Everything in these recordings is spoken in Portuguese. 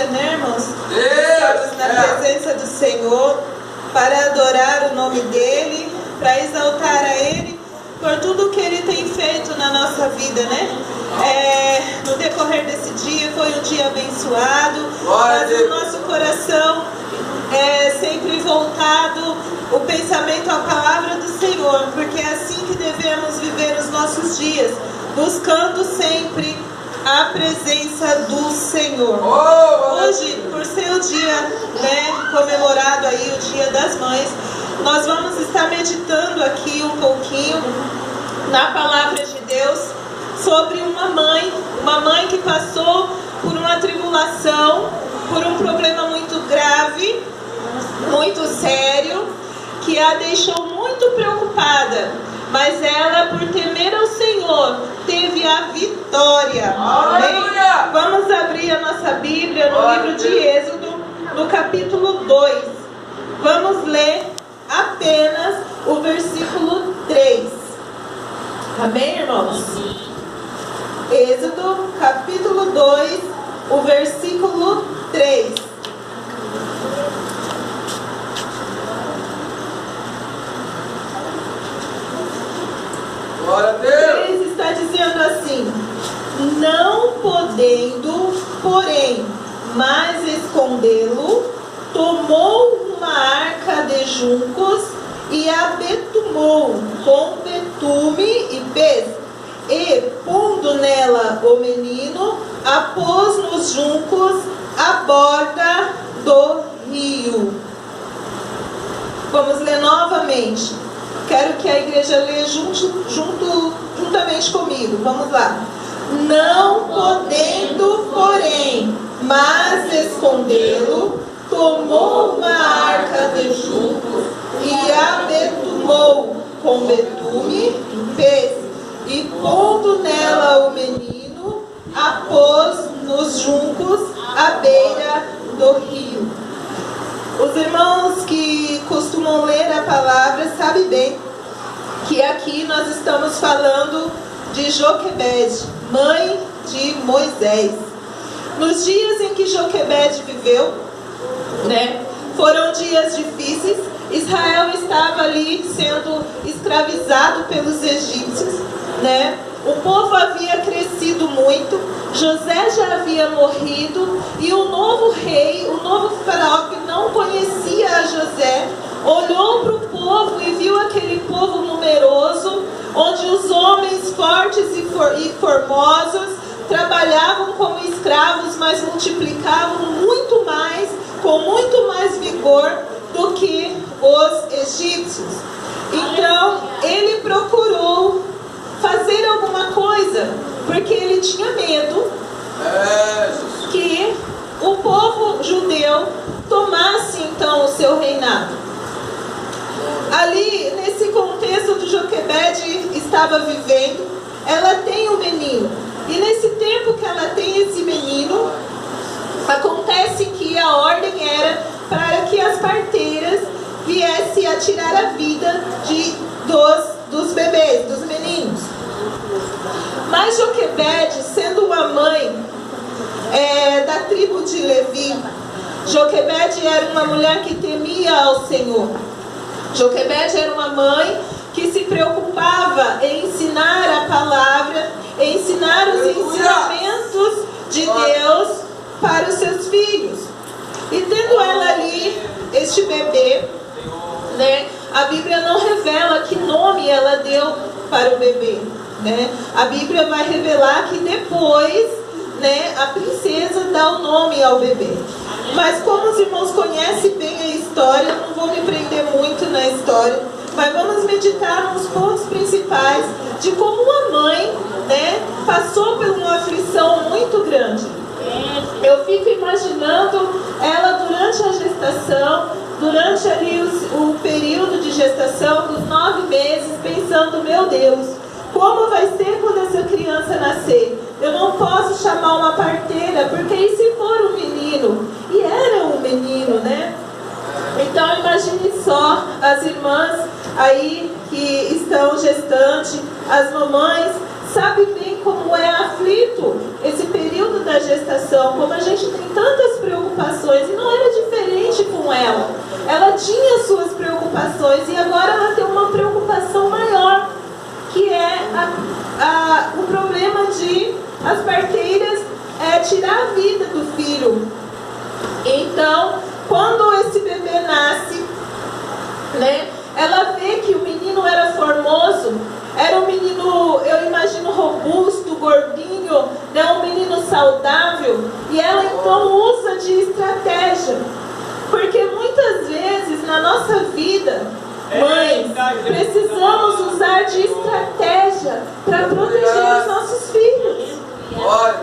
dia, né, irmãos? Estamos na presença do Senhor para adorar o nome dEle, para exaltar a Ele por tudo que Ele tem feito na nossa vida, né? No decorrer desse dia foi um dia abençoado, mas o nosso coração é sempre voltado o pensamento à palavra do Senhor, porque é assim que devemos viver os nossos dias, buscando sempre a presença do Senhor. Hoje, por ser o dia, né, comemorado aí, o Dia das Mães, nós vamos estar meditando aqui um pouquinho na palavra de Deus sobre uma mãe que passou por uma tribulação, por um problema muito grave, muito sério, que a deixou muito preocupada, mas ela, por temer ao Senhor, teve a vitória. Amém? Vamos abrir a nossa Bíblia no livro de Êxodo, no capítulo 2. Vamos ler apenas o versículo 3. Amém, irmãos? Êxodo, capítulo 2, o versículo 3. Glória a Deus. 3 está dizendo assim: não podendo, porém, mais escondê-lo, tomou uma arca de juncos e a betumou com betume e pez, e, pondo nela o menino, a pôs nos juncos à borda do rio. Vamos ler novamente. Quero que a igreja leia juntamente comigo. Vamos lá. Não podendo, porém, mas escondê-lo, tomou uma arca de juncos e a betumou com betume, fez, e pondo nela o menino, a pôs nos juncos à beira do rio. Os irmãos que costumam ler a palavra sabem bem que aqui nós estamos falando de Joquebede, mãe de Moisés. Nos dias em que Joquebede viveu, né, foram dias difíceis. Israel estava ali sendo escravizado pelos egípcios, né? O povo havia crescido muito, José já havia morrido, e o novo rei, o novo faraó, que não conhecia a José, olhou para o povo e viu aquele povo numeroso, onde os homens fortes e formosos trabalhavam como escravos, mas multiplicavam muito mais, com muito mais vigor do que os egípcios. Então ele procurou fazer alguma coisa, porque ele tinha medo que o povo judeu tomasse então o seu reinado. Ali, nesse contexto do Joquebede estava vivendo, ela tem um menino, e nesse tempo que ela tem esse menino, acontece que a ordem era para que as parteiras viessem a tirar a vida dos bebês, dos meninos. Mas Joquebede, sendo uma mãe da tribo de Levi, Joquebede era uma mulher que temia ao Senhor. Joquebede era uma mãe que se preocupava em ensinar a palavra, em ensinar os ensinamentos de Deus para os seus filhos. E tendo ela ali, este bebê, né, a Bíblia não revela que nome ela deu para o bebê, né? A Bíblia vai revelar que depois, né, a princesa dá o nome ao bebê. Mas como os irmãos conhecem bem a história, não vou me prender muito na história, mas vamos meditar nos pontos principais de como uma mãe, né, passou por uma aflição muito grande. Eu fico imaginando ela durante a gestação, durante ali o período de gestação, dos 9 meses, pensando: meu Deus, como vai ser quando essa criança nascer? Eu não posso chamar uma parteira, porque e se for um menino? E era um menino, né? Então imagine só as irmãs aí que estão gestantes, as mamães, sabem bem como é aflito esse período da gestação, como a gente tem tantas preocupações Então usa de estratégia. Porque muitas vezes na nossa vida, mães, precisamos usar de estratégia para proteger os nossos filhos.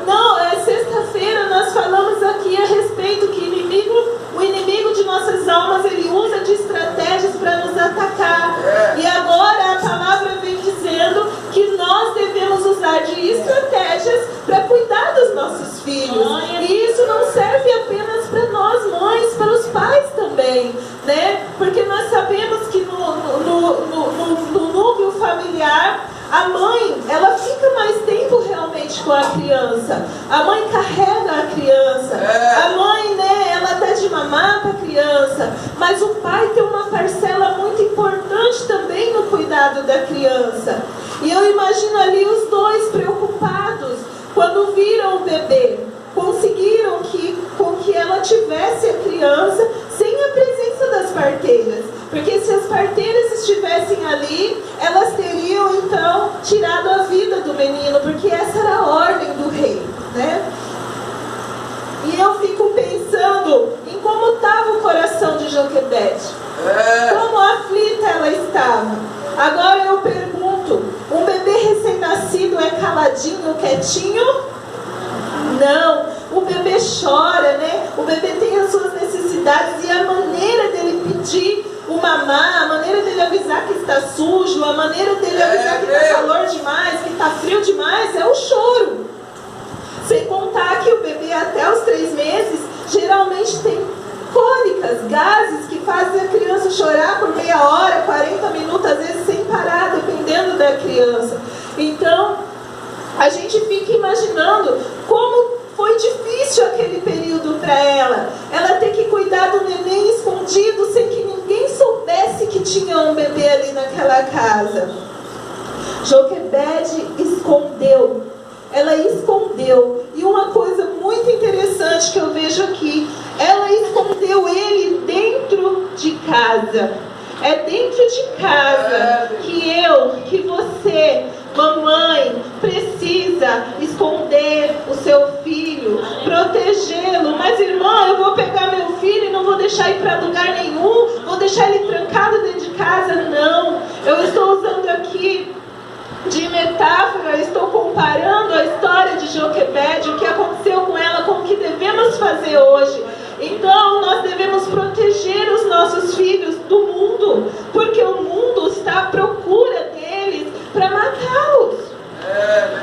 Não, sexta-feira nós falamos aqui a respeito que o inimigo de nossas almas, ele usa de estratégias para nos atacar. E agora a palavra vem dizendo que nós devemos usar de estratégias para cuidar dos nossos filhos. E isso não serve apenas para nós mães, para os pais também, né? Porque nós sabemos que no núcleo familiar, a mãe, ela fica mais tempo realmente com a criança. A mãe carrega a criança. A mãe, né, ela dá de mamar para a criança. Mas o pai tem uma parcela muito importante também no cuidado da criança. E eu imagino ali os dois preocupados quando viram o bebê. Conseguiram com que ela tivesse a criança sem a presença das parteiras. Porque se as parteiras estivessem ali, elas teriam então tirado a vida do menino, porque essa era a ordem do rei, né? E eu fico pensando em como estava o coração de Joquebede, como aflita ela estava. Agora eu pergunto, um bebê recém-nascido é caladinho, quietinho? Não, o bebê chora, né? O bebê tem as suas necessidades e a maneira dele pedir o mamar, a maneira dele avisar que está sujo, a maneira dele avisar que está calor demais, que está frio demais, é o choro. Sem contar que o bebê até os 3 meses geralmente tem cólicas, gases que fazem a criança chorar por meia hora, 40 minutos, às vezes sem parar, dependendo da criança. Então, a gente fica imaginando como foi difícil aquele período para ela. Ela ter que cuidar do neném escondido sem que ninguém soubesse que tinha um bebê ali naquela casa. Joquebede escondeu. Ela escondeu. E uma coisa muito interessante que eu vejo aqui, ela escondeu ele dentro de casa. É dentro de casa que você, mamãe, precisa esconder o seu filho, protegê-lo. Mas irmã, eu vou pegar meu filho e não vou deixar ir para lugar nenhum, vou deixar ele trancado dentro de casa. Não, eu estou usando aqui de metáfora, estou comparando a história de Joquebede, o que aconteceu com ela, com o que devemos fazer hoje. Então nós devemos proteger os nossos filhos do mundo, porque o mundo está à procura deles para matá-los.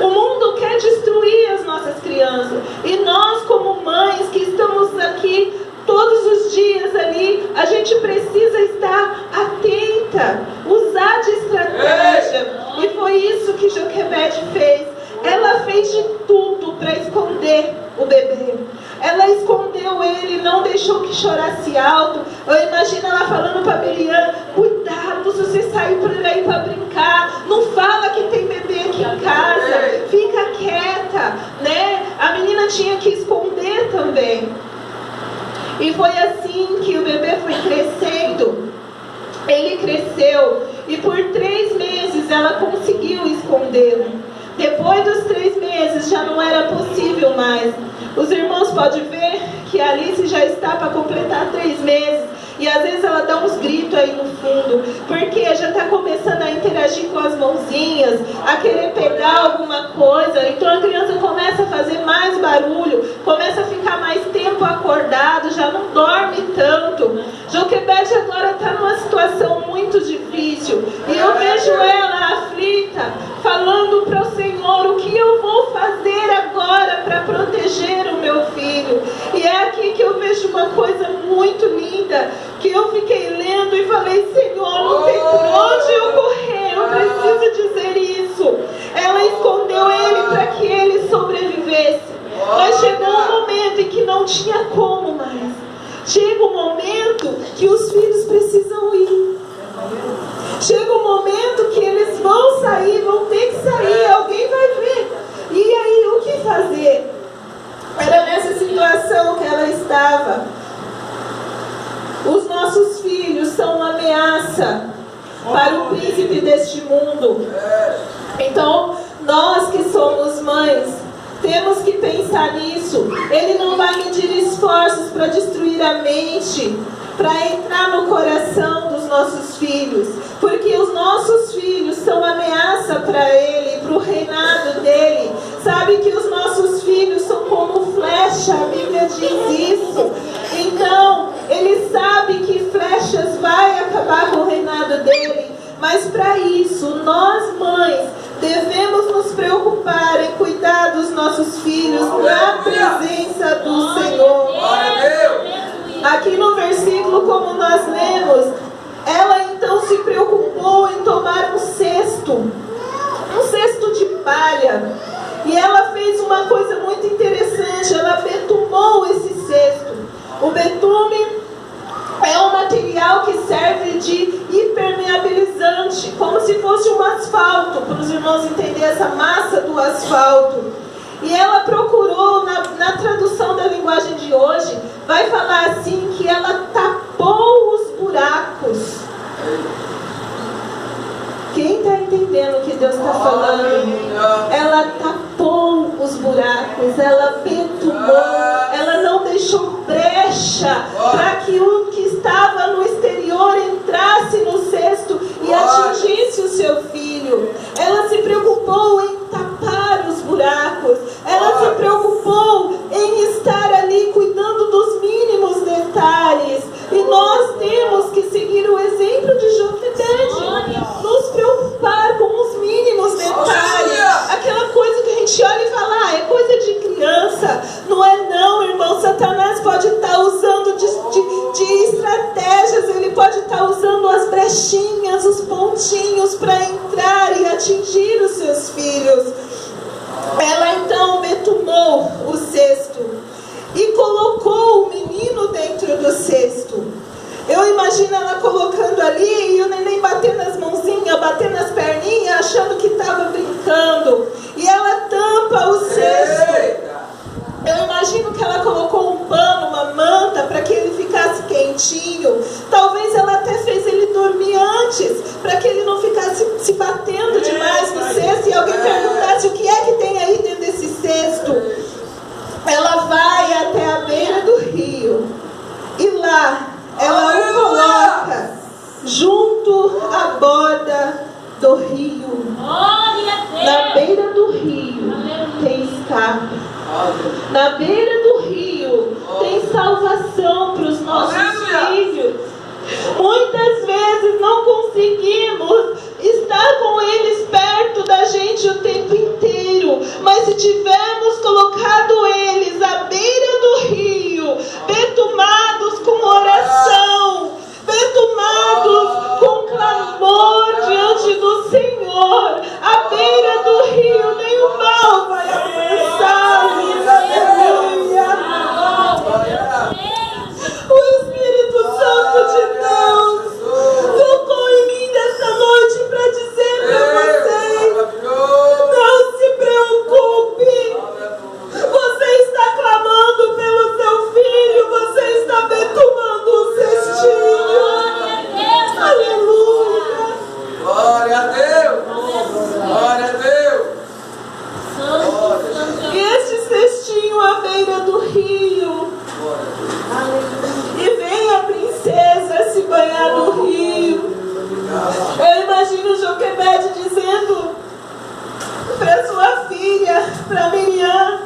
O mundo quer destruir as nossas crianças. E nós, como mães que estamos aqui todos os dias ali, a gente precisa estar atenta, usar de estratégia. E foi isso que Joquebede fez. Ela fez de tudo para esconder o bebê. Ela escondeu ele, não deixou que chorasse alto. Eu imagino ela falando para Miriam: cuidado se você sair por aí para brincar, não fala que tem bebê aqui em casa, fica quieta, né? A menina tinha que esconder também. E foi assim que o bebê foi crescendo. Ele cresceu e por 3 meses ela conseguiu escondê-lo. Depois dos 3 meses já não era possível mais. Os irmãos podem ver que a Alice já está para completar 3 meses. E às vezes ela dá uns gritos aí no fundo, porque já está começando a interagir com as mãozinhas, a querer pegar alguma coisa. Então a criança começa a fazer mais barulho, começa a ficar mais tempo acordado, já não dorme tanto. Joquebede agora está numa situação muito difícil. E eu vejo ela aflita, falando para o Senhor: o que eu vou fazer agora para proteger o meu filho? E é aqui que eu vejo uma coisa muito linda, que eu fiquei lendo e falei: Senhor, não tem por onde eu correr, eu preciso dizer isso. Ela escondeu ele para que ele sobrevivesse. Mas chegou um momento em que não tinha como mais. Chega um momento que os filhos precisam ir. Chega um momento que eles vão sair, vão ter que sair, alguém vai ver. E aí, o que fazer? Era nessa situação que ela estava. Os nossos filhos são uma ameaça para o príncipe deste mundo. Então, nós que somos mães, Temos que pensar nisso. Ele não vai medir esforços para destruir a mente, para entrar no coração dos nossos filhos, porque os nossos filhos são ameaça para Ele, para o reinado dele. Sabe que os nossos filhos são como flecha, a Bíblia diz isso. Então, Ele sabe que flechas vai acabar com o reinado dele, mas para isso, nós mães devemos nos preocupar em cuidar dos nossos filhos na presença do Senhor. Aqui no versículo, como nós lemos, ela então se preocupou em tomar um cesto de palha. E ela fez uma coisa muito interessante, ela betumou esse cesto. O betume é um material que serve de impermeabilizante, como se fosse um asfalto, para os irmãos entenderem essa massa do asfalto. E ela procurou, na tradução da linguagem de hoje, vai falar assim, que ela tapou os buracos. Quem está entendendo o que Deus está falando? Ela tapou os buracos, ela betumou, ela não deixou brecha para que o que estava no exterior entrasse no cesto e atingisse o seu filho. Ela se preocupou em tapar os buracos, ela se preocupou em estar ali cuidando dos mínimos detalhes. E nós temos que seguir o exemplo de Joquebede, nos preocupar com os mínimos detalhes, aquela coisa que a gente olha e fala, é coisa de criança. Não é não, irmão. Satanás pode estar usando de estratégias, ele pode estar usando as brechinhas, os pontinhos para entrar e atingir os seus filhos. Ela então betumou o cesto e colocou o menino dentro do cesto. Eu imagino ela colocando ali e o neném batendo as mãozinhas, batendo as perninhas, achando que estava brincando. E ela tampa o cesto. Eu imagino que ela colocou um pano, uma manta, para que ele ficasse quentinho. Talvez ela até fez ele dormir antes, para que ele não ficasse se batendo demais no cesto e alguém perguntasse o que é que tem aí dentro desse cesto. Ela vai até a beira do rio e lá ela o coloca junto à borda do rio. Na beira do rio tem escape. Na beira do rio tem salvação para os nossos filhos. Muitas vezes não conseguimos estar com eles perto da gente o tempo inteiro, mas se tivermos colocado eles à beira do rio, betumados com oração, betumados com clamor diante do Senhor, à beira do rio nenhum mal vai alcançá-los. Aleluia. O Espírito Santo de Deus tocou em mim nessa noite para dizer para vocês: não se preocupe. Você está clamando pelo seu filho, você está betumando o cestinho. Aleluia. Glória a Deus. Glória a Deus. E este cestinho à beira do rio. E vem a princesa se banhar no rio. Eu imagino Joquebede dizendo para sua filha, para Miriam: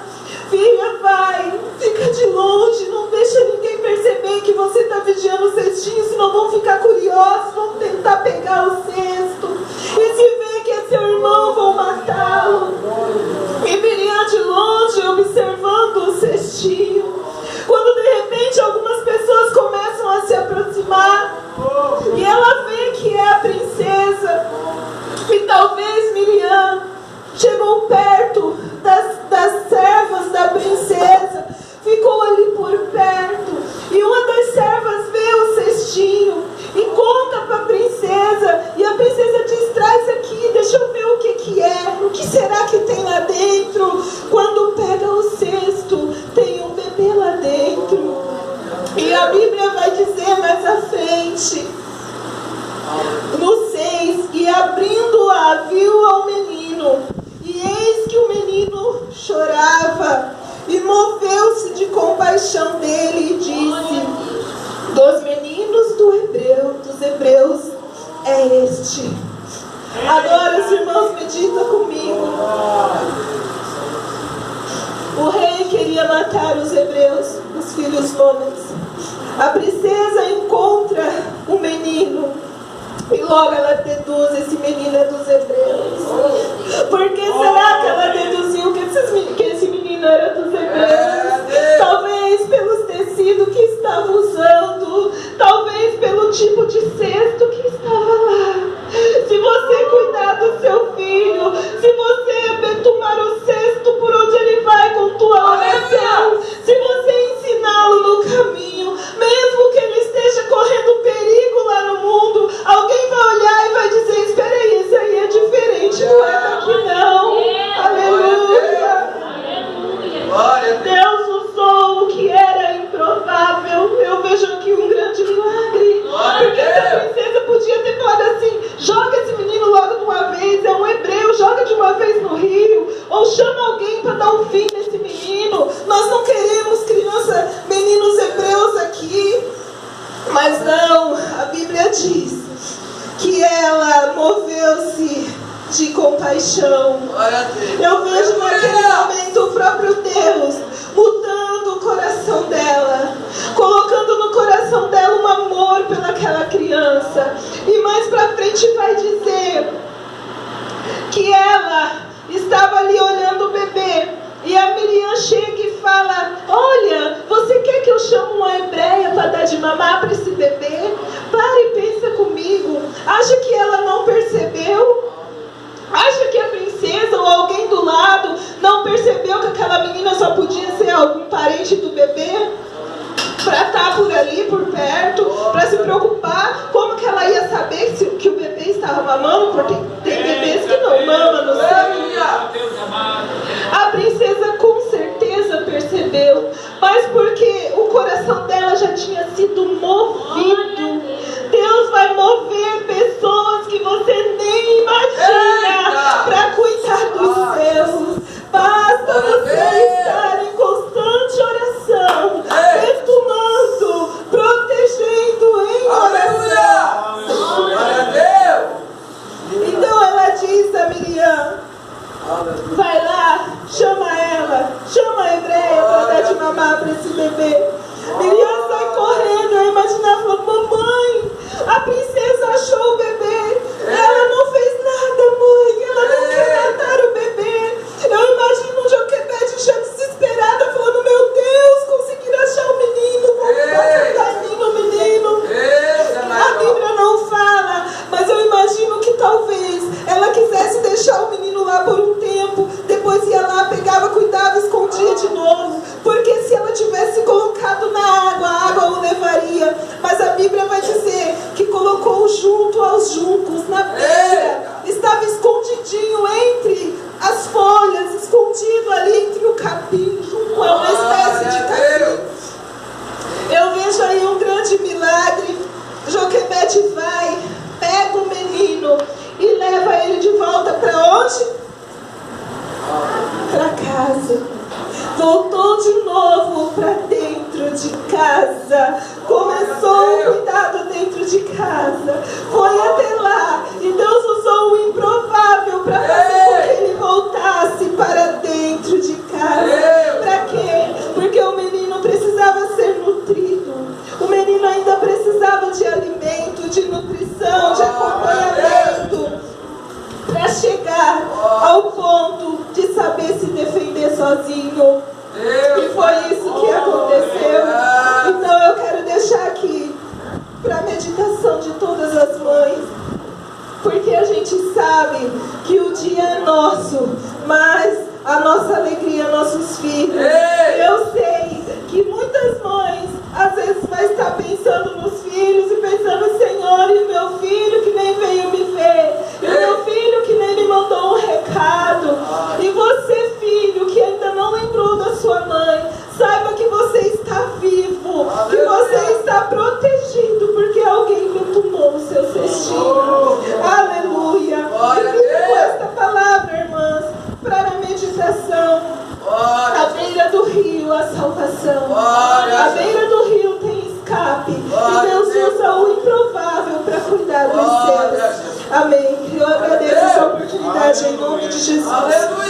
filha, vai, fica de longe, não deixa ninguém perceber que você está vigiando o cestinho, senão vão ficar curiosos, vão tentar pegar o cesto. E se vê que é seu irmão, vão matá-lo. E Miriam de longe, observando o cestinho. Quando de repente algumas pessoas começam a se aproximar, e ela vê que é a princesa, e talvez Miriam chegou perto das servas da princesa, ficou ali por perto, e uma das servas vê o cestinho e conta para a princesa, e a princesa diz: traz aqui, deixa eu ver o que é, o que será que tem lá dentro. Quando pega o cesto, tem um bebê lá dentro, e a Bíblia vai dizer mais à frente, no 6, e abrindo-a, viu ao menino, e eis que o menino menino chorava e moveu-se de compaixão dele e disse: dos meninos dos hebreus é este. Agora os irmãos meditam comigo. O rei queria matar os hebreus, os filhos homens. A princesa encontra o menino e logo ela deduz: esse menino é dos hebreus. Por que será que ela deduziu que esse menino era dos hebreus? Talvez pelos tecidos que estava usando, talvez pelo tipo de cesto que estava lá. Se você cuidar do seu filho, se você tomar o cesto por onde ele vai com tua oração, se você ensiná-lo no caminho, mesmo que ele esteja correndo perigo lá no mundo, alguém vai olhar e vai dizer: espera aí, esse aí é diferente, não é daqui não. Aleluia. Deus usou o que era improvável. Eu vejo aqui um grande milagre. Porque essa princesa podia ter falado assim: joga esse menino logo de uma vez, é um hebreu, joga de uma vez no rio, ou chama alguém para dar um fim nesse menino. Nós não queremos meninos hebreus aqui. Mas não, a Bíblia diz que ela moveu-se de compaixão. Eu vejo naquele momento o próprio Deus mudando o coração dela, colocando no coração dela um amor pelaquela criança. E mais pra frente vai dizer que ela estava ali olhando o bebê, e a Miriam chega e fala: olha, você quer que eu chame uma hebreia para dar de mamar para esse bebê? Para e pensa comigo. Acha que ela não percebeu? Acha que a princesa ou alguém do lado não percebeu que aquela menina só podia ser algum parente do bebê? Para estar por ali, por perto, para se preocupar. Como que ela ia saber que o bebê estava mamando? Porque tem bebês que não mamam no céu. A princesa com certeza percebeu, mas porque o coração dela já tinha sido movido. Deus vai mover pessoas que você nem imagina para cuidar dos seus. Basta você estar em constante oração, perfumando, protegendo em oração. Então ela diz a Miriam: vai lá, chama a hebreia para dar de mamar para esse bebê. Miriam sai correndo. Eu imaginava, mamãe, a princesa achou o bebê, ela não fez nada, mãe, ela não quer matar o bebê. Eu imagino Joquebede já desesperada, falando: meu Deus, conseguiram achar o menino, vou matar o menino. A Bíblia não fala, mas eu imagino que talvez ela quisesse deixar o menino lá por um tempo, depois ia lá, pegava, cuidava, escondia de novo, porque se ela tivesse colocado na água, a água o levaria. Mas a Bíblia vai dizer que colocou junto aos juncos, na beira, estava escondidinho entre as folhas, escondido ali entre o capim, uma espécie de capim. Eu vejo aí um grande milagre. Joquebede vai, pega o menino e leva ele de volta para onde? Para casa. Voltou de novo para dentro de casa. Começou o cuidado dentro de casa. Foi até lá. E Deus usou o improvável para fazer com que ele voltasse para dentro de casa. Para quê? Porque o menino precisava ser nutrido. O menino ainda precisava de alimento, de nutrição, de acompanhamento, para chegar ao ponto de saber se defender sozinho. E foi isso que aconteceu. Então eu quero deixar aqui para a meditação de todas as mães, porque a gente sabe que o dia é nosso, mas a nossa alegria, nossos filhos. Eu sei que muitas mães às vezes vai estar pensando nos filhos e pensando: Senhor, e o meu filho que nem veio me ver, e o meu filho que nem me mandou um recado. E você, filho, que ainda não lembrou da sua mãe, saiba que você está vivo, que você está protegido, porque alguém tomou o seu cestinho. Aleluia. E fica com esta palavra, irmãs, para a meditação. ligado aos céus. Amém. Eu agradeço essa oportunidade em nome de Jesus.